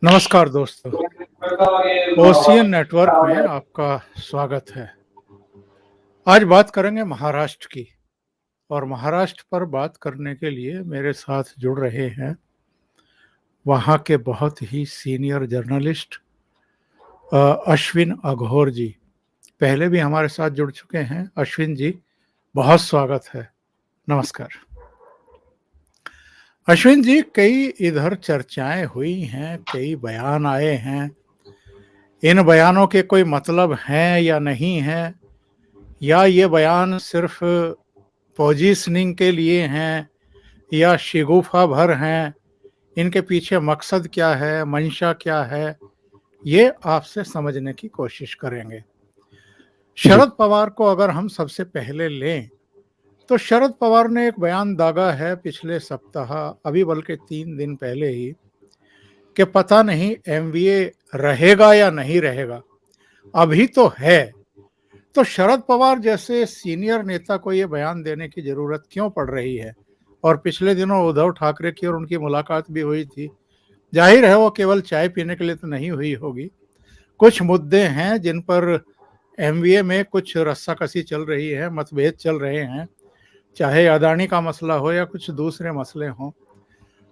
नमस्कार दोस्तों, ocean network में आपका स्वागत है। आज बात करेंगे महाराष्ट्र की, और महाराष्ट्र पर बात करने के लिए मेरे साथ जुड़ रहे हैं वहाँ के बहुत ही सीनियर जर्नलिस्ट अश्विन अघोर जी। पहले भी हमारे साथ जुड़ चुके हैं। अश्विन जी, बहुत स्वागत है। नमस्कार अश्विन जी। कई इधर चर्चाएं हुई हैं, कई बयान आए हैं। इन बयानों के कोई मतलब हैं या नहीं हैं, या ये बयान सिर्फ पोजीशनिंग के लिए हैं या शिगुफा भर हैं, इनके पीछे मकसद क्या है, मंशा क्या है, ये आपसे समझने की कोशिश करेंगे। शरद पवार को अगर हम सबसे पहले लें तो शरद पवार ने एक बयान दागा है पिछले सप्ताह, अभी बल्कि 3 दिन पहले ही, कि पता नहीं एमवीए रहेगा या नहीं रहेगा, अभी तो है। तो शरद पवार जैसे सीनियर नेता को ये बयान देने की जरूरत क्यों पड़ रही है? और पिछले दिनों उद्धव ठाकरे की और उनकी मुलाकात भी हुई थी। जाहिर है वो केवल चाय पीने के लिए तो नहीं हुई होगी। कुछ मुद्दे हैं जिन पर एमवीए में कुछ रस्साकसी चल रही है, मतभेद चल रहे हैं, चाहे अदानी का मसला हो या कुछ दूसरे मसले हों।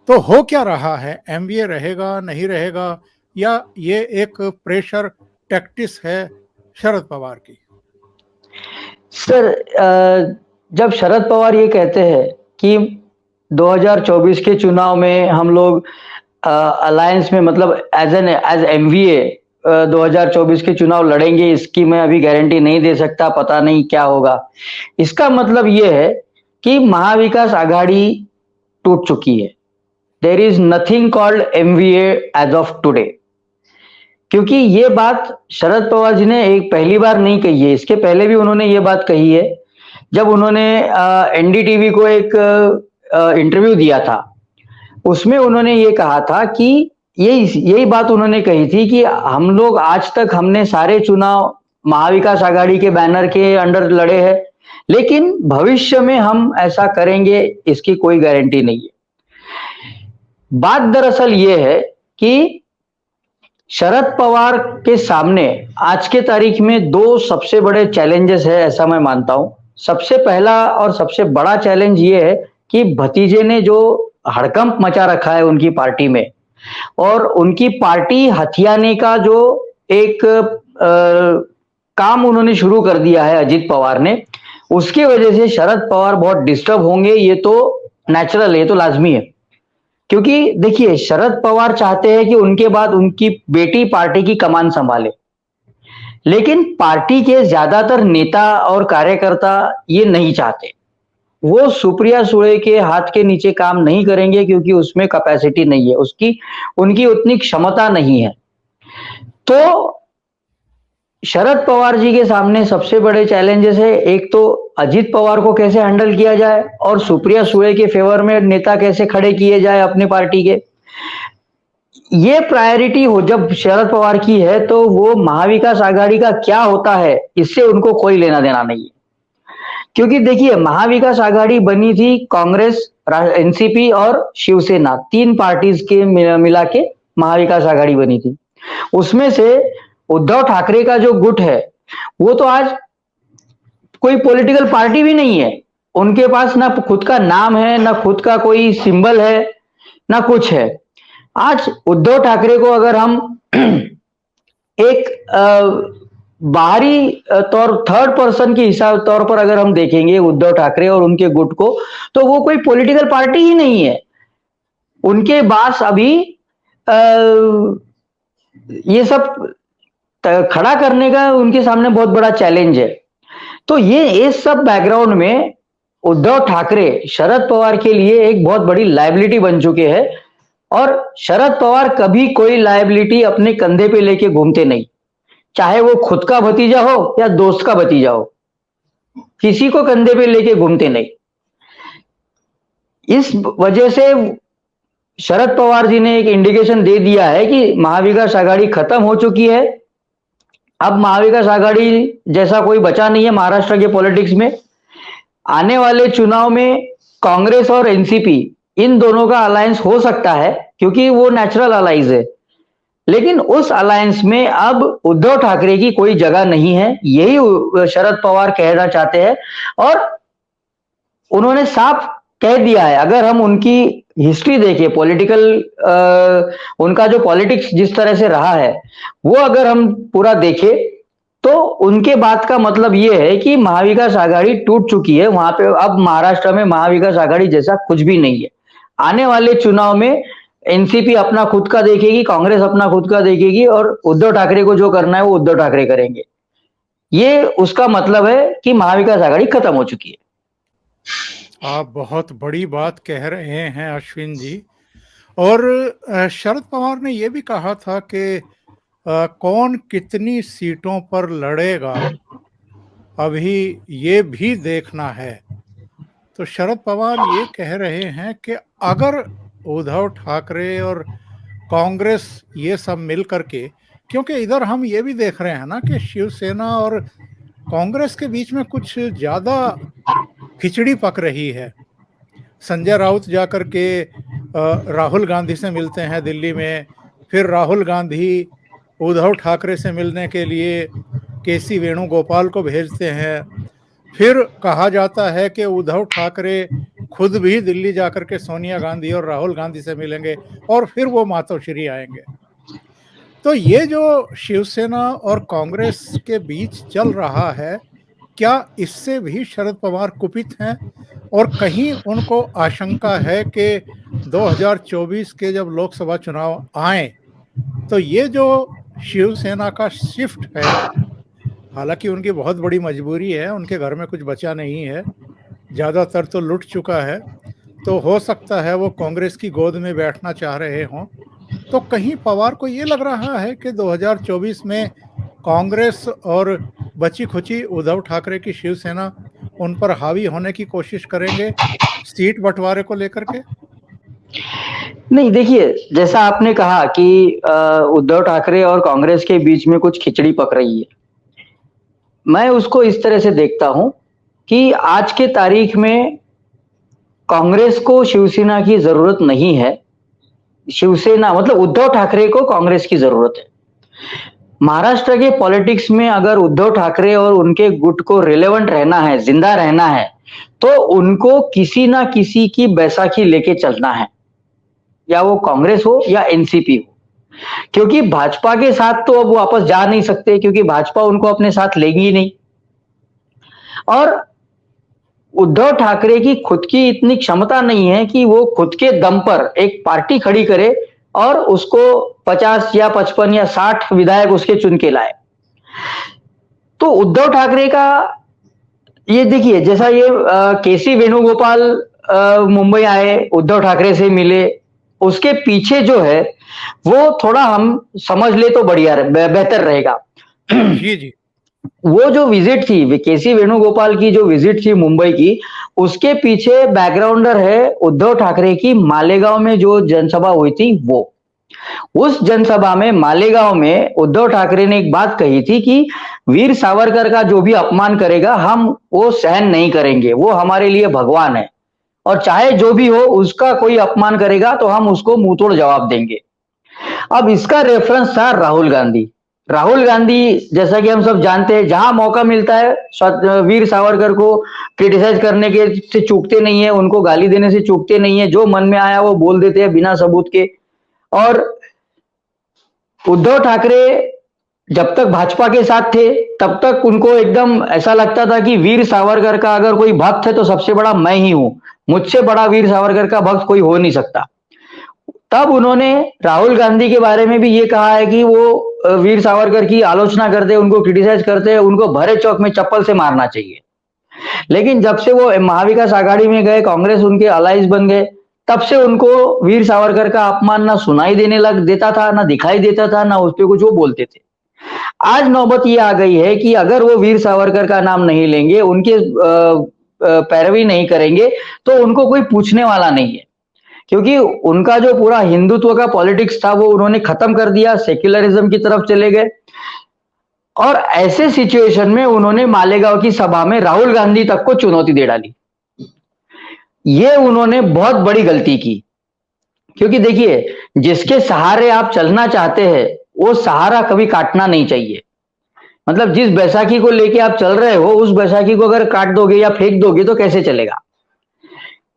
तो हो क्या रहा है? एमवीए रहेगा नहीं रहेगा, या ये एक प्रेशर टैक्टिस है शरद पवार की? सर, जब शरद पवार ये कहते हैं कि 2024 के चुनाव में हम लोग अलायंस में, मतलब एज एमवीए 2024 के चुनाव लड़ेंगे, इसकी मैं अभी गारंटी नहीं दे सकता, पता नहीं क्या होगा। इसका मतलब ये है कि महाविकास आघाड़ी टूट चुकी है। There is nothing called MVA as of today. क्योंकि ये बात शरद पवार जी ने एक पहली बार नहीं कही है, इसके पहले भी उन्होंने ये बात कही है। जब उन्होंने एनडीटीवी को एक इंटरव्यू दिया था, उसमें उन्होंने ये कहा था कि यही बात उन्होंने कही थी कि हम लोग आज तक हमने सारे चुनाव महाविकास आघाड़ी के बैनर के अंडर लड़े हैं, लेकिन भविष्य में हम ऐसा करेंगे इसकी कोई गारंटी नहीं है। बात दरअसल ये है कि शरद पवार के सामने आज के तारीख में 2 सबसे बड़े चैलेंजेस है, ऐसा मैं मानता हूं। सबसे पहला और सबसे बड़ा चैलेंज ये है कि भतीजे ने जो हड़कंप मचा रखा है उनकी पार्टी में, और उनकी पार्टी हथियाने का जो एक काम उन्होंने शुरू कर दिया है अजित पवार ने, उसकी वजह से शरद पवार बहुत डिस्टर्ब होंगे। ये तो नेचुरल है, ये तो लाजमी है। क्योंकि देखिए, शरद पवार चाहते हैं कि उनके बाद उनकी बेटी पार्टी की कमान संभाले, लेकिन पार्टी के ज्यादातर नेता और कार्यकर्ता ये नहीं चाहते। वो सुप्रिया सुळे के हाथ के नीचे काम नहीं करेंगे, क्योंकि उसमें कैपेसिटी नहीं है, उनकी उतनी क्षमता नहीं है। तो शरद पवार जी के सामने सबसे बड़े चैलेंजेस है, एक तो अजित पवार को कैसे हैंडल किया जाए, और सुप्रिया सुळे के फेवर में नेता कैसे खड़े किए जाए अपनी पार्टी के। ये प्रायोरिटी हो जब शरद पवार की है, तो वो महाविकास आघाड़ी का क्या होता है इससे उनको कोई लेना देना नहीं है। क्योंकि देखिए, महाविकास आघाड़ी बनी थी कांग्रेस, एनसीपी और शिवसेना, 3 पार्टीज के मिला के महाविकास आघाड़ी बनी थी। उसमें से उद्धव ठाकरे का जो गुट है, वो तो आज कोई पॉलिटिकल पार्टी भी नहीं है। उनके पास ना खुद का नाम है, ना खुद का कोई सिंबल है, ना कुछ है। आज उद्धव ठाकरे को अगर हम एक बाहरी थर्ड पर्सन के हिसाब तौर पर अगर हम देखेंगे उद्धव ठाकरे और उनके गुट को, तो वो कोई पॉलिटिकल पार्टी ही नहीं है। उनके पास अभी ये सब खड़ा करने का उनके सामने बहुत बड़ा चैलेंज है। तो ये इस सब बैकग्राउंड में उद्धव ठाकरे शरद पवार के लिए एक बहुत बड़ी लायबिलिटी बन चुके हैं, और शरद पवार कभी कोई लायबिलिटी अपने कंधे पे लेके घूमते नहीं, चाहे वो खुद का भतीजा हो या दोस्त का भतीजा हो, किसी को कंधे पे लेके घूमते नहीं। इस वजह से शरद पवार जी ने एक इंडिकेशन दे दिया है कि महाविकास आघाड़ी खत्म हो चुकी है। अब महाविकास आघाड़ी जैसा कोई बचा नहीं है महाराष्ट्र के पॉलिटिक्स में। आने वाले चुनाव में कांग्रेस और एनसीपी, इन दोनों का अलायंस हो सकता है, क्योंकि वो नेचुरल अलाइज है। लेकिन उस अलायंस में अब उद्धव ठाकरे की कोई जगह नहीं है, यही शरद पवार कहना चाहते हैं। और उन्होंने साफ कह दिया है, अगर हम उनकी हिस्ट्री देखें, पॉलिटिकल उनका जो पॉलिटिक्स जिस तरह से रहा है, वो अगर हम पूरा देखें तो उनके बात का मतलब ये है कि महाविकास आघाड़ी टूट चुकी है। वहां पे अब महाराष्ट्र में महाविकास आघाड़ी जैसा कुछ भी नहीं है। आने वाले चुनाव में एनसीपी अपना खुद का देखेगी, कांग्रेस अपना खुद का देखेगी, और उद्धव ठाकरे को जो करना है वो उद्धव ठाकरे करेंगे। ये उसका मतलब है कि महाविकास आघाड़ी खत्म हो चुकी है। आप बहुत बड़ी बात कह रहे हैं अश्विन जी। और शरद पवार ने यह भी कहा था कि कौन कितनी सीटों पर लड़ेगा अभी ये भी देखना है। तो शरद पवार ये कह रहे हैं कि अगर उद्धव ठाकरे और कांग्रेस ये सब मिल करके, क्योंकि इधर हम ये भी देख रहे हैं ना कि शिवसेना और कांग्रेस के बीच में कुछ ज्यादा खिचड़ी पक रही है। संजय राउत जाकर के राहुल गांधी से मिलते हैं दिल्ली में, फिर राहुल गांधी उद्धव ठाकरे से मिलने के लिए केसी वेणुगोपाल को भेजते हैं। फिर कहा जाता है कि उद्धव ठाकरे खुद भी दिल्ली जाकर के सोनिया गांधी और राहुल गांधी से मिलेंगे और फिर वो मातोश्री आएंगे। तो ये जो शिवसेना और कांग्रेस के बीच चल रहा है, क्या इससे भी शरद पवार कुपित हैं? और कहीं उनको आशंका है कि 2024 के जब लोकसभा चुनाव आए तो ये जो शिवसेना का शिफ्ट है, हालांकि उनकी बहुत बड़ी मजबूरी है, उनके घर में कुछ बचा नहीं है, ज़्यादातर तो लुट चुका है, तो हो सकता है वो कांग्रेस की गोद में बैठना चाह रहे हों। तो कहीं पवार को ये लग रहा है कि 2024 में कांग्रेस और बची खुची उद्धव ठाकरे की शिवसेना उन पर हावी होने की कोशिश करेंगे सीट बंटवारे को लेकर के? नहीं, देखिए, जैसा आपने कहा कि उद्धव ठाकरे और कांग्रेस के बीच में कुछ खिचड़ी पक रही है, मैं उसको इस तरह से देखता हूं कि आज के तारीख में कांग्रेस को शिवसेना की जरूरत नहीं है। शिवसेना मतलब उद्धव ठाकरे को कांग्रेस की जरूरत है। महाराष्ट्र के पॉलिटिक्स में अगर उद्धव ठाकरे और उनके गुट को रिलेवेंट रहना है, जिंदा रहना है, तो उनको किसी ना किसी की बैसाखी लेके चलना है, या वो कांग्रेस हो या एनसीपी हो। क्योंकि भाजपा के साथ तो अब वापस जा नहीं सकते, क्योंकि भाजपा उनको अपने साथ लेगी ही नहीं। और उद्धव ठाकरे की खुद की इतनी क्षमता नहीं है कि वो खुद के दम पर एक पार्टी खड़ी करे और उसको 50 या 55 या 60 विधायक उसके चुन के लाए। तो उद्धव ठाकरे का ये देखिए, जैसा ये केसी वेणुगोपाल मुंबई आए, उद्धव ठाकरे से मिले, उसके पीछे जो है वो थोड़ा हम समझ ले तो बढ़िया बेहतर रहेगा। जी जी। वो जो विजिट थी केसी वेणुगोपाल की, जो विजिट थी मुंबई की, उसके पीछे बैकग्राउंडर है उद्धव ठाकरे की मालेगांव में जो जनसभा हुई थी वो। उस जनसभा में मालेगांव में उद्धव ठाकरे ने एक बात कही थी कि वीर सावरकर का जो भी अपमान करेगा हम वो सहन नहीं करेंगे, वो हमारे लिए भगवान है, और चाहे जो भी हो उसका कोई अपमान करेगा तो हम उसको मुंह तोड़ जवाब देंगे। अब इसका रेफरेंस था राहुल गांधी। राहुल गांधी, जैसा कि हम सब जानते हैं, जहां मौका मिलता है वीर सावरकर को क्रिटिसाइज करने के से चूकते नहीं है, उनको गाली देने से चूकते नहीं है, जो मन में आया वो बोल देते हैं बिना सबूत के। और उद्धव ठाकरे जब तक भाजपा के साथ थे तब तक उनको एकदम ऐसा लगता था कि वीर सावरकर का अगर कोई भक्त है तो सबसे बड़ा मैं ही हूं, मुझसे बड़ा वीर सावरकर का भक्त कोई हो नहीं सकता। तब उन्होंने राहुल गांधी के बारे में भी ये कहा है कि वो वीर सावरकर की आलोचना करते हैं, उनको क्रिटिसाइज करते हैं, उनको भरे चौक में चप्पल से मारना चाहिए। लेकिन जब से वो महाविकास आघाड़ी में गए, कांग्रेस उनके अलाइज बन गए, तब से उनको वीर सावरकर का अपमान ना सुनाई देने लग देता था, ना दिखाई देता था, ना उस पर कुछ वो बोलते थे। आज नौबत ये आ गई है कि अगर वो वीर सावरकर का नाम नहीं लेंगे, उनके पैरवी नहीं करेंगे, तो उनको कोई पूछने वाला नहीं है। क्योंकि उनका जो पूरा हिंदुत्व का पॉलिटिक्स था वो उन्होंने खत्म कर दिया, सेक्युलरिज्म की तरफ चले गए। और ऐसे सिचुएशन में उन्होंने मालेगांव की सभा में राहुल गांधी तक को चुनौती दे डाली। ये उन्होंने बहुत बड़ी गलती की, क्योंकि देखिए, जिसके सहारे आप चलना चाहते हैं वो सहारा कभी काटना नहीं चाहिए। मतलब जिस बैसाखी को लेके आप चल रहे हो उस बैसाखी को अगर काट दोगे या फेंक दोगे तो कैसे चलेगा।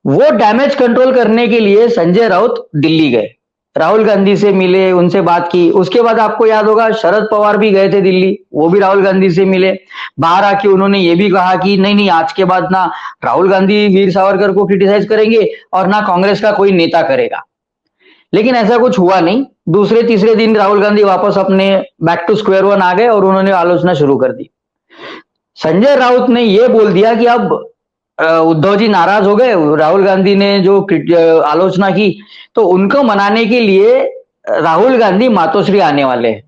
वो डैमेज कंट्रोल करने के लिए संजय राउत दिल्ली गए, राहुल गांधी से मिले, उनसे बात की। उसके बाद आपको याद होगा शरद पवार भी गए थे दिल्ली, वो भी राहुल गांधी से मिले। बाहर आके उन्होंने ये भी कहा कि नहीं नहीं, आज के बाद ना राहुल गांधी वीर सावरकर को क्रिटिसाइज करेंगे और ना कांग्रेस का कोई नेता करेगा। लेकिन ऐसा कुछ हुआ नहीं। दूसरे तीसरे दिन राहुल गांधी वापस अपने बैक टू स्क्वायर वन आ गए और उन्होंने आलोचना शुरू कर दी। संजय राउत ने यह बोल दिया कि अब उद्धव जी नाराज हो गए, राहुल गांधी ने जो आलोचना की, तो उनको मनाने के लिए राहुल गांधी मातोश्री आने वाले हैं।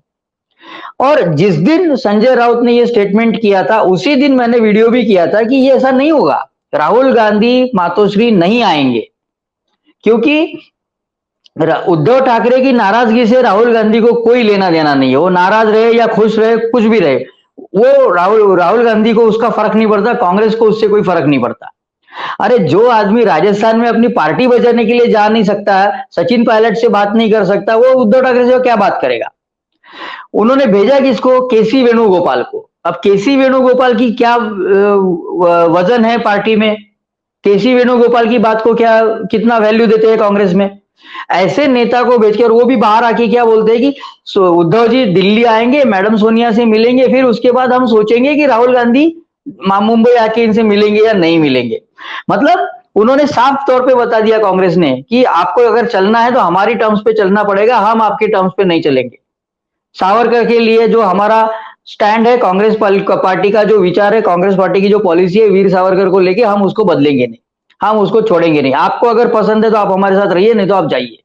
और जिस दिन संजय राउत ने यह स्टेटमेंट किया था उसी दिन मैंने वीडियो भी किया था कि ये ऐसा नहीं होगा, राहुल गांधी मातोश्री नहीं आएंगे। क्योंकि उद्धव ठाकरे की नाराजगी से राहुल गांधी को कोई लेना देना नहीं है। वो नाराज रहे या खुश रहे, कुछ भी रहे, वो राहुल गांधी को उसका फर्क नहीं पड़ता, कांग्रेस को उससे कोई फर्क नहीं पड़ता। अरे जो आदमी राजस्थान में अपनी पार्टी बचाने के लिए जा नहीं सकता है, सचिन पायलट से बात नहीं कर सकता, वो उद्धव ठाकरे से क्या बात करेगा। उन्होंने भेजा किसको, केसी वेणुगोपाल को। अब केसी वेणुगोपाल की क्या वजन है पार्टी में, केसी वेणुगोपाल की बात को क्या कितना वैल्यू देते हैं कांग्रेस में। ऐसे नेता को भेजकर वो भी बाहर आके क्या बोलते हैं कि उद्धव जी दिल्ली आएंगे, मैडम सोनिया से मिलेंगे, फिर उसके बाद हम सोचेंगे कि राहुल गांधी मुंबई आके इनसे मिलेंगे या नहीं मिलेंगे। मतलब उन्होंने साफ तौर पे बता दिया कांग्रेस ने कि आपको अगर चलना है तो हमारी टर्म्स पे चलना पड़ेगा, हम आपके टर्म्स पे नहीं चलेंगे। सावरकर के लिए जो हमारा स्टैंड है, कांग्रेस पार्टी का जो विचार है, कांग्रेस पार्टी की जो पॉलिसी है वीर सावरकर को लेके, हम उसको बदलेंगे नहीं, हम उसको छोड़ेंगे नहीं। आपको अगर पसंद है तो आप हमारे साथ रहिए, नहीं तो आप जाइए।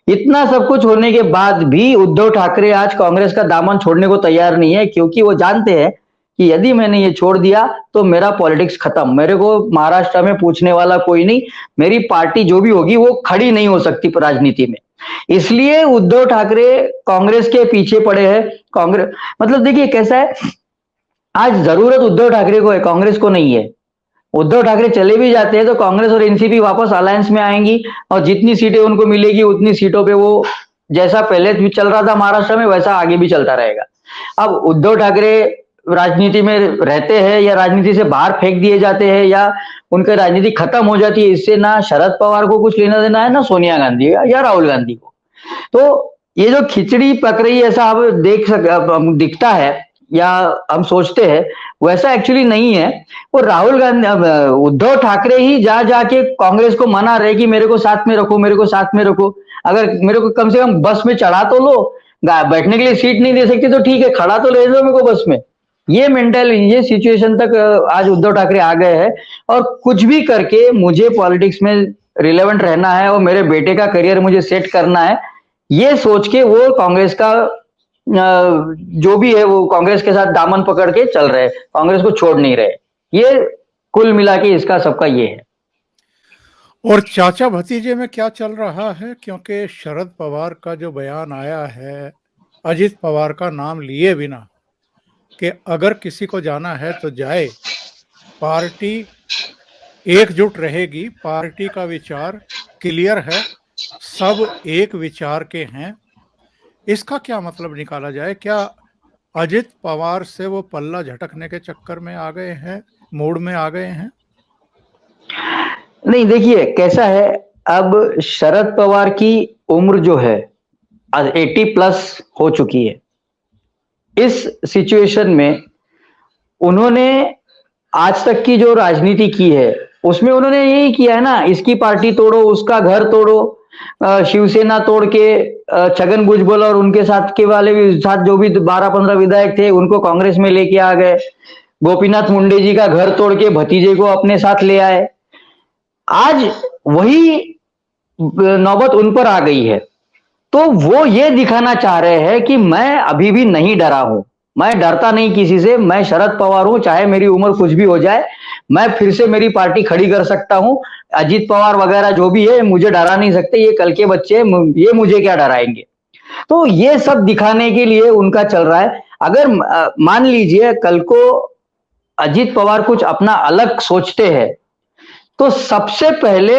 इतना सब कुछ होने के बाद भी उद्धव ठाकरे आज कांग्रेस का दामन छोड़ने को तैयार नहीं है, क्योंकि वो जानते हैं कि यदि मैंने ये छोड़ दिया तो मेरा पॉलिटिक्स खत्म, मेरे को महाराष्ट्र में पूछने वाला कोई नहीं, मेरी पार्टी जो भी होगी वो खड़ी नहीं हो सकती राजनीति में। इसलिए उद्धव ठाकरे कांग्रेस के पीछे पड़े हैं। कांग्रेस मतलब देखिए कैसा है, आज जरूरत उद्धव ठाकरे को है, कांग्रेस को नहीं है। उद्धव ठाकरे चले भी जाते हैं तो कांग्रेस और एनसीपी वापस अलायंस में आएंगी और जितनी सीटें उनको मिलेगी उतनी सीटों पे वो जैसा पहले भी चल रहा था महाराष्ट्र में वैसा आगे भी चलता रहेगा। अब उद्धव ठाकरे राजनीति में रहते हैं या राजनीति से बाहर फेंक दिए जाते हैं या उनकी राजनीति खत्म हो जाती है, इससे ना शरद पवार को कुछ लेना देना है, ना सोनिया गांधी या राहुल गांधी को। तो ये जो खिचड़ी पक रही है ऐसा अब दिखता है या हम सोचते हैं, वैसा एक्चुअली नहीं है। वो राहुल गांधी उद्धव ठाकरे ही जा जाके कांग्रेस को मना रहे कि मेरे को साथ में रखो, मेरे को साथ में रखो। अगर मेरे को कम से कम बस में चढ़ा तो लो, बैठने के लिए सीट नहीं दे सकती तो ठीक है, खड़ा तो ले दो मेरे को बस में। ये ये सिचुएशन तक आज उद्धव ठाकरे आ गए हैं। और कुछ भी करके मुझे पॉलिटिक्स में रिलेवेंट रहना है और मेरे बेटे का करियर मुझे सेट करना है, ये सोच के वो कांग्रेस का जो भी है वो कांग्रेस के साथ दामन पकड़ के चल रहे, कांग्रेस को छोड़ नहीं रहे। ये कुल मिला के इसका सबका ये है। और चाचा भतीजे में क्या चल रहा है, क्योंकि शरद पवार का जो बयान आया है अजित पवार का नाम लिए बिना कि अगर किसी को जाना है तो जाए, पार्टी एकजुट रहेगी, पार्टी का विचार क्लियर है, सब एक विचार के हैं। इसका क्या मतलब निकाला जाए? क्या अजित पवार से वो पल्ला झटकने के चक्कर में आ गए हैं, मूड में आ गए हैं? नहीं, देखिए कैसा है, अब शरद पवार की उम्र जो है 80 प्लस हो चुकी है। इस सिचुएशन में उन्होंने आज तक की जो राजनीति की है उसमें उन्होंने यही किया है ना, इसकी पार्टी तोड़ो, उसका घर तोड़ो, शिवसेना तोड़ के छगन भुजबल और उनके साथ के वाले साथ जो भी 12-15 विधायक थे उनको कांग्रेस में लेके आ गए। गोपीनाथ मुंडे जी का घर तोड़ के भतीजे को अपने साथ ले आए। आज वही नौबत उन पर आ गई है। तो वो ये दिखाना चाह रहे हैं कि मैं अभी भी नहीं डरा हूं, मैं डरता नहीं किसी से, मैं शरद पवार हूं, चाहे मेरी उम्र कुछ भी हो जाए, मैं फिर से मेरी पार्टी खड़ी कर सकता हूं। अजित पवार वगैरह जो भी है मुझे डरा नहीं सकते, ये कल के बच्चे, ये मुझे क्या डराएंगे। तो ये सब दिखाने के लिए उनका चल रहा है। अगर मान लीजिए कल को अजित पवार कुछ अपना अलग सोचते हैं तो सबसे पहले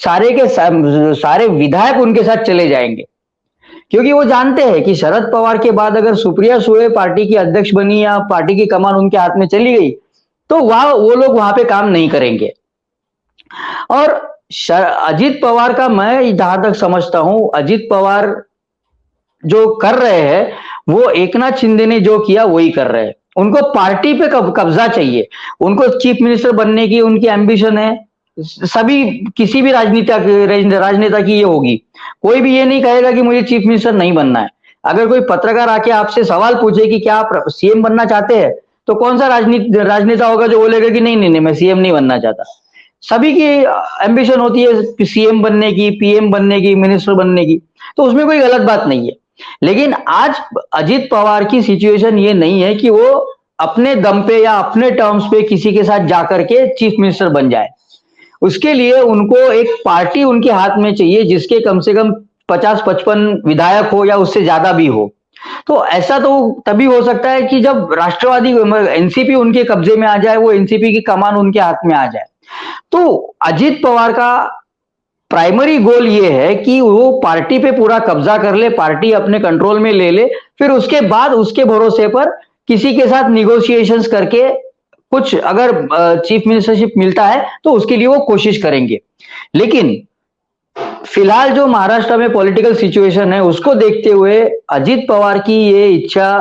सारे के सारे विधायक उनके साथ चले जाएंगे, क्योंकि वो जानते हैं कि शरद पवार के बाद अगर सुप्रिया सुळे पार्टी की अध्यक्ष बनी या पार्टी की कमान उनके हाथ में चली गई तो वो लोग वहां पे काम नहीं करेंगे। और अजित पवार का मैं जहां तक समझता हूं, अजित पवार जो कर रहे हैं वो एकनाथ शिंदे ने जो किया वही कर रहे हैं। उनको पार्टी पे कब्जा चाहिए, उनको चीफ मिनिस्टर बनने की उनकी एम्बिशन है। सभी किसी भी राजनेता की ये होगी। कोई भी ये नहीं कहेगा कि मुझे चीफ मिनिस्टर नहीं बनना है। अगर कोई पत्रकार आके आपसे सवाल पूछे कि क्या आप सीएम बनना चाहते हैं, तो कौन सा राजनेता होगा जो बोलेगा कि नहीं नहीं नहीं मैं सीएम नहीं बनना चाहता। सभी की एम्बिशन होती है सीएम बनने की, पीएम बनने की, मिनिस्टर बनने की, तो उसमें कोई गलत बात नहीं है। लेकिन आज अजित पवार की सिचुएशन ये नहीं है कि वो अपने दम पे या अपने टर्म्स पे किसी के साथ जाकर के चीफ मिनिस्टर बन जाए। उसके लिए उनको एक पार्टी उनके हाथ में चाहिए जिसके कम से कम 50-55 विधायक हो या उससे ज्यादा भी हो। तो ऐसा तो तभी हो सकता है कि जब राष्ट्रवादी एनसीपी उनके कब्जे में आ जाए, वो एनसीपी की कमान उनके हाथ में आ जाए। तो अजित पवार का प्राइमरी गोल ये है कि वो पार्टी पे पूरा कब्जा कर ले, पार्टी अपने कंट्रोल में ले ले, फिर उसके बाद उसके भरोसे पर किसी के साथ निगोशिएशंस करके कुछ अगर चीफ मिनिस्टरशिप मिलता है तो उसके लिए वो कोशिश करेंगे। लेकिन फिलहाल जो महाराष्ट्र में पॉलिटिकल सिचुएशन है उसको देखते हुए अजित पवार की ये इच्छा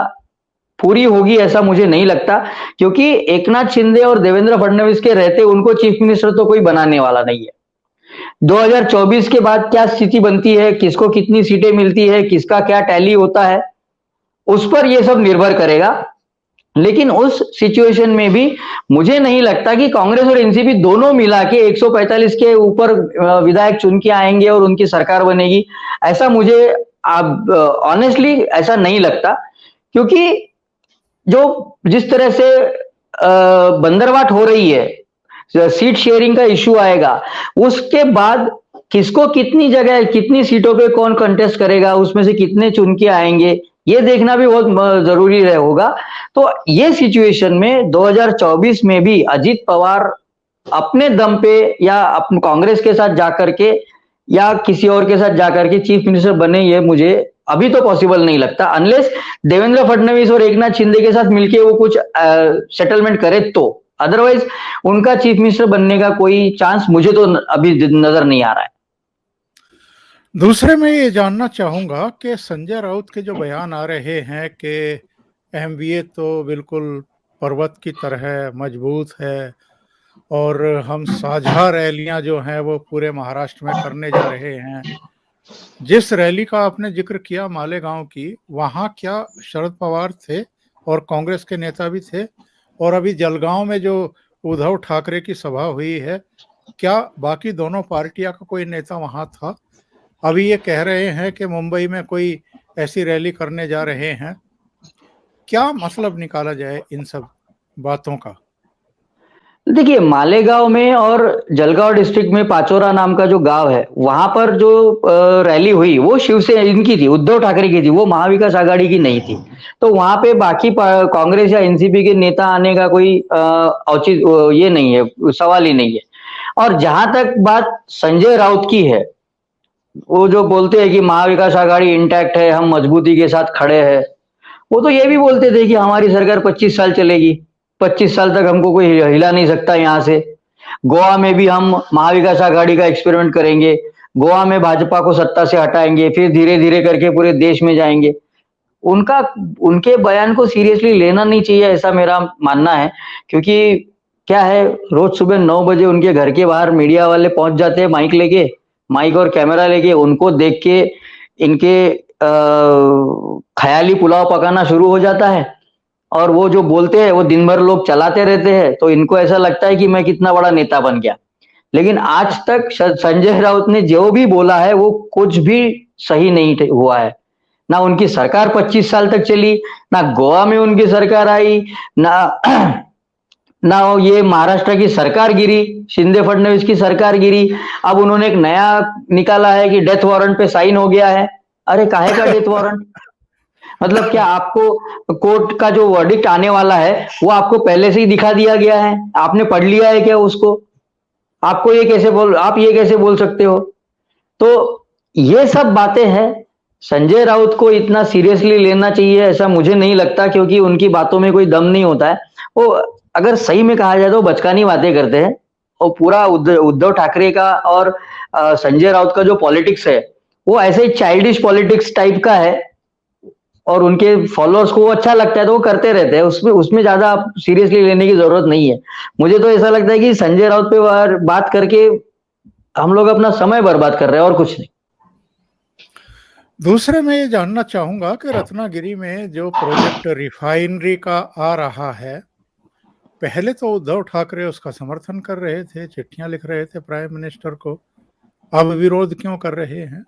पूरी होगी ऐसा मुझे नहीं लगता, क्योंकि एकनाथ शिंदे और देवेंद्र फडणवीस के रहते उनको चीफ मिनिस्टर तो कोई बनाने वाला नहीं है। 2024 के बाद क्या स्थिति बनती है, किसको कितनी सीटें मिलती है, किसका क्या टैली होता है, उस पर यह सब निर्भर करेगा। लेकिन उस सिचुएशन में भी मुझे नहीं लगता कि कांग्रेस और एनसीपी दोनों मिला के 145 के ऊपर विधायक चुन के आएंगे और उनकी सरकार बनेगी। ऐसा मुझे ऑनेस्टली ऐसा नहीं लगता, क्योंकि जो जिस तरह से बंदरवाट हो रही है, सीट शेयरिंग का इश्यू आएगा, उसके बाद किसको कितनी जगह कितनी सीटों पे कौन कंटेस्ट करेगा, उसमें से कितने चुन के आएंगे, ये देखना भी बहुत जरूरी होगा। तो ये सिचुएशन में 2024 में भी अजित पवार अपने दम पे या अपने कांग्रेस के साथ जाकर के या किसी और के साथ जाकर के चीफ मिनिस्टर बने, ये मुझे अभी तो पॉसिबल नहीं लगता, अनलेस देवेंद्र फडणवीस और एकनाथ शिंदे के साथ मिलके वो कुछ सेटलमेंट करे तो। अदरवाइज उनका चीफ मिनिस्टर बनने का कोई चांस मुझे तो अभी नजर नहीं आ रहा है। दूसरे मैं ये जानना चाहूंगा कि संजय राउत के जो बयान आ रहे हैं कि एमवीए तो बिल्कुल पर्वत की तरह मजबूत है और हम साझा रैलियां जो हैं वो पूरे महाराष्ट्र में करने जा रहे हैं। जिस रैली का आपने जिक्र किया मालेगांव की, वहां क्या शरद पवार थे और कांग्रेस के नेता भी थे? और अभी जलगांव में जो उद्धव ठाकरे की सभा हुई है, क्या बाकी दोनों पार्टियां का कोई नेता वहां था? अभी ये कह रहे हैं कि मुंबई में कोई ऐसी रैली करने जा रहे हैं। क्या मतलब निकाला जाए इन सब बातों का? देखिए, मालेगांव में और जलगांव डिस्ट्रिक्ट में पाचोरा नाम का जो गांव है, वहां पर जो रैली हुई वो शिवसेना इनकी थी, उद्धव ठाकरे की थी, वो महाविकास आघाड़ी की नहीं थी। तो वहां पे बाकी कांग्रेस या एनसीपी के नेता आने का कोई औचित ये नहीं है, सवाल ही नहीं है। और जहां तक बात संजय राउत की है, वो जो बोलते हैं कि महाविकास आघाड़ी इंटैक्ट है, हम मजबूती के साथ खड़े हैं, वो तो ये भी बोलते थे कि हमारी सरकार 25 साल चलेगी, 25 साल तक हमको कोई हिला नहीं सकता यहाँ से। गोवा में भी हम महाविकास आघाड़ी का एक्सपेरिमेंट करेंगे, गोवा में भाजपा को सत्ता से हटाएंगे, फिर धीरे धीरे करके पूरे देश में जाएंगे। उनके बयान को सीरियसली लेना नहीं चाहिए, ऐसा मेरा मानना है। क्योंकि क्या है, रोज सुबह 9 बजे उनके घर के बाहर मीडिया वाले पहुंच जाते हैं माइक और कैमरा लेके, उनको देख के इनके ख्याली पुलाव पकाना शुरू हो जाता है और वो जो बोलते हैं वो दिन भर लोग चलाते रहते हैं, तो इनको ऐसा लगता है कि मैं कितना बड़ा नेता बन गया। लेकिन आज तक संजय राउत ने जो भी बोला है वो कुछ भी सही नहीं हुआ है। ना उनकी सरकार 25 साल तक चली, ना गोवा में उनकी सरकार आई, ना ये महाराष्ट्र की सरकार गिरी, शिंदे फडणवीस की सरकार गिरी। अब उन्होंने एक नया निकाला है कि डेथ वारंट पे साइन हो गया है। अरे काहे का डेथ वारंट? मतलब क्या आपको कोर्ट का जो वर्डिक्ट आने वाला है वो आपको पहले से ही दिखा दिया गया है? आपने पढ़ लिया है क्या उसको? आप ये कैसे बोल सकते हो? तो ये सब बातें हैं। संजय राउत को इतना सीरियसली लेना चाहिए ऐसा मुझे नहीं लगता, क्योंकि उनकी बातों में कोई दम नहीं होता है। वो अगर सही में कहा जाए तो बचकानी बातें करते हैं, और पूरा उद्धव ठाकरे का और संजय राउत का जो पॉलिटिक्स है वो ऐसे चाइल्डिश पॉलिटिक्स टाइप का है, और उनके फॉलोअर्स को वो अच्छा लगता है तो वो करते रहते हैं। उसमें उसमें ज्यादा सीरियसली लेने की जरूरत नहीं है। मुझे तो ऐसा लगता है कि संजय राउत पे बात करके हम लोग अपना समय बर्बाद कर रहे हैं और कुछ नहीं। दूसरे मैं ये जानना चाहूंगा कि रत्नागिरी में जो प्रोजेक्ट रिफाइनरी का आ रहा है, पहले तो उद्धव ठाकरे उसका समर्थन कर रहे थे, चिट्ठियां लिख रहे थे प्राइम मिनिस्टर को, अब विरोध क्यों कर रहे हैं?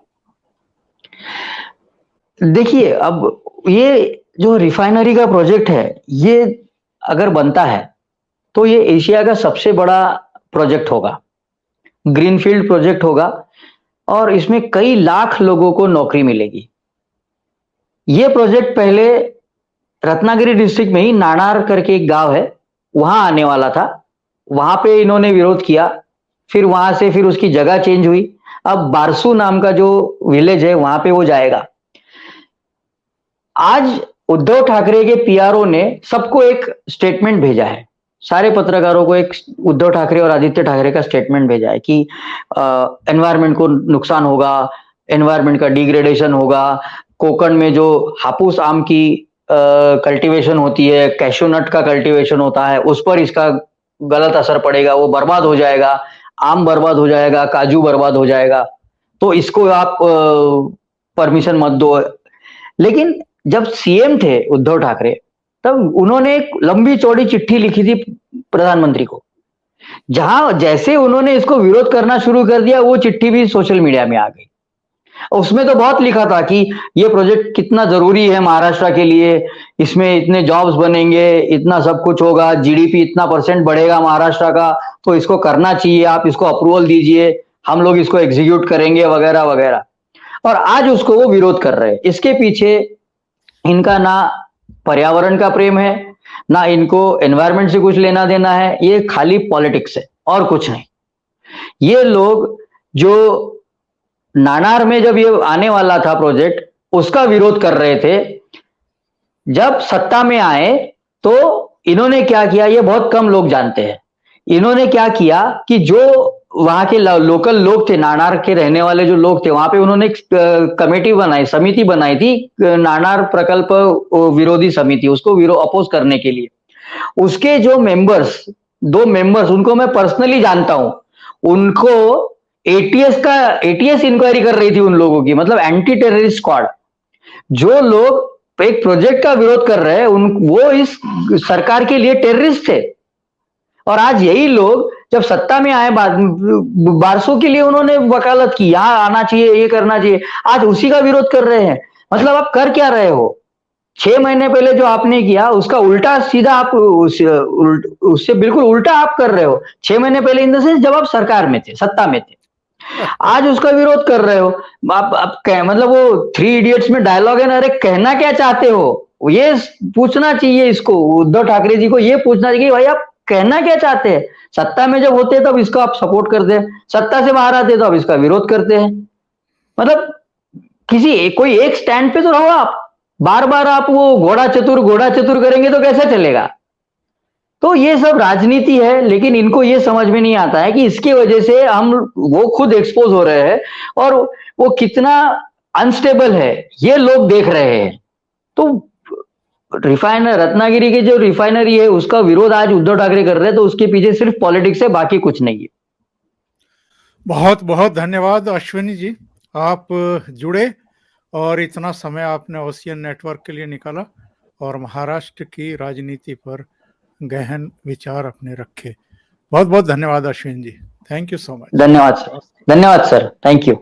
देखिए, अब ये जो रिफाइनरी का प्रोजेक्ट है, ये अगर बनता है तो ये एशिया का सबसे बड़ा प्रोजेक्ट होगा, ग्रीनफील्ड प्रोजेक्ट होगा, और इसमें कई लाख लोगों को नौकरी मिलेगी। ये प्रोजेक्ट पहले रत्नागिरी डिस्ट्रिक्ट में ही नानार करके एक गांव है, वहां आने वाला था। वहां पे इन्होंने विरोध किया, फिर वहां से फिर उसकी जगह चेंज हुई। अब बारसू नाम का जो विलेज है वहां पे वो जाएगा। आज उद्धव ठाकरे के पीआरओ ने सबको एक स्टेटमेंट भेजा है, सारे पत्रकारों को एक उद्धव ठाकरे और आदित्य ठाकरे का स्टेटमेंट भेजा है कि एनवायरमेंट को नुकसान होगा, एनवायरमेंट का डिग्रेडेशन होगा, कोकण में जो हापूस आम की कल्टीवेशन होती है, कैशू नट का कल्टीवेशन होता है, उस पर इसका गलत असर पड़ेगा, वो बर्बाद हो जाएगा, आम बर्बाद हो जाएगा, काजू बर्बाद हो जाएगा, तो इसको आप परमिशन मत दो। लेकिन जब सीएम थे उद्धव ठाकरे, तब उन्होंने एक लंबी चौड़ी चिट्ठी लिखी थी प्रधानमंत्री को, जहां जैसे उन्होंने इसको विरोध करना शुरू कर दिया, वो चिट्ठी भी सोशल मीडिया में आ गई। उसमें तो बहुत लिखा था कि ये प्रोजेक्ट कितना जरूरी है महाराष्ट्र के लिए, इसमें इतने जॉब्स बनेंगे, इतना सब कुछ होगा, जीडीपी इतना % बढ़ेगा महाराष्ट्र का, तो इसको करना चाहिए, आप इसको अप्रूवल दीजिए, हम लोग इसको एग्जीक्यूट करेंगे वगैरह वगैरह। और आज उसको वो विरोध कर रहे हैं। इसके पीछे इनका ना पर्यावरण का प्रेम है, ना इनको एनवायरमेंट से कुछ लेना देना है, ये खाली पॉलिटिक्स है और कुछ नहीं। ये लोग जो नानार में जब ये आने वाला था प्रोजेक्ट, उसका विरोध कर रहे थे, जब सत्ता में आए तो इन्होंने क्या किया ये बहुत कम लोग जानते हैं। इन्होंने क्या किया कि जो वहां के लोकल लोग थे, नानार के रहने वाले जो लोग थे, वहां पे उन्होंने एक कमेटी बनाई, समिति बनाई थी, नानार प्रकल्प विरोधी समिति, उसको अपोज करने के लिए। उसके जो मेंबर्स, 2 मेंबर्स, उनको मैं पर्सनली जानता हूं। उनको एटीएस इंक्वायरी कर रही थी उन लोगों की, मतलब एंटी टेररिस्ट स्क्वाड। जो लोग एक प्रोजेक्ट का विरोध कर रहे हैं, वो इस सरकार के लिए टेररिस्ट थे। और आज यही लोग जब सत्ता में आए, बारसों के लिए उन्होंने वकालत की, यहां आना चाहिए, ये करना चाहिए, आज उसी का विरोध कर रहे हैं। मतलब आप कर क्या रहे हो? 6 महीने पहले जो आपने किया उसका उल्टा सीधा आप उससे बिल्कुल उल्टा आप कर रहे हो। 6 महीने पहले इन द सेंस जब आप सरकार में थे, सत्ता में थे, आज उसका विरोध कर रहे हो। आप मतलब वो 3 इडियट्स में डायलॉग है ना, अरे कहना क्या चाहते हो, ये पूछना चाहिए इसको, उद्धव ठाकरे जी को ये पूछना चाहिए भाई आप कहना क्या चाहते हैं। सत्ता में जब होते तब इसको आप सपोर्ट करते हैं, सत्ता से बाहर आते तो आप इसका विरोध करते हैं। मतलब कोई एक स्टैंड पे तो रहो आप। बार बार आप वो घोड़ा चतुर करेंगे तो कैसे चलेगा? तो ये सब राजनीति है, लेकिन इनको ये समझ में नहीं आता है कि इसकी वजह से वो खुद एक्सपोज हो रहे हैं, और वो कितना अनस्टेबल है ये लोग देख रहे हैं। तो रत्नागिरी की जो रिफाइनरी है उसका विरोध आज उद्धव ठाकरे कर रहे हैं, तो उसके पीछे सिर्फ पॉलिटिक्स है, बाकी कुछ नहीं है। बहुत बहुत धन्यवाद अश्विनी जी, आप जुड़े और इतना समय आपने ओशियन नेटवर्क के लिए निकाला और महाराष्ट्र की राजनीति पर गहन विचार अपने रखे। बहुत बहुत धन्यवाद अश्विन जी, थैंक यू सो मच। धन्यवाद सर, थैंक यू।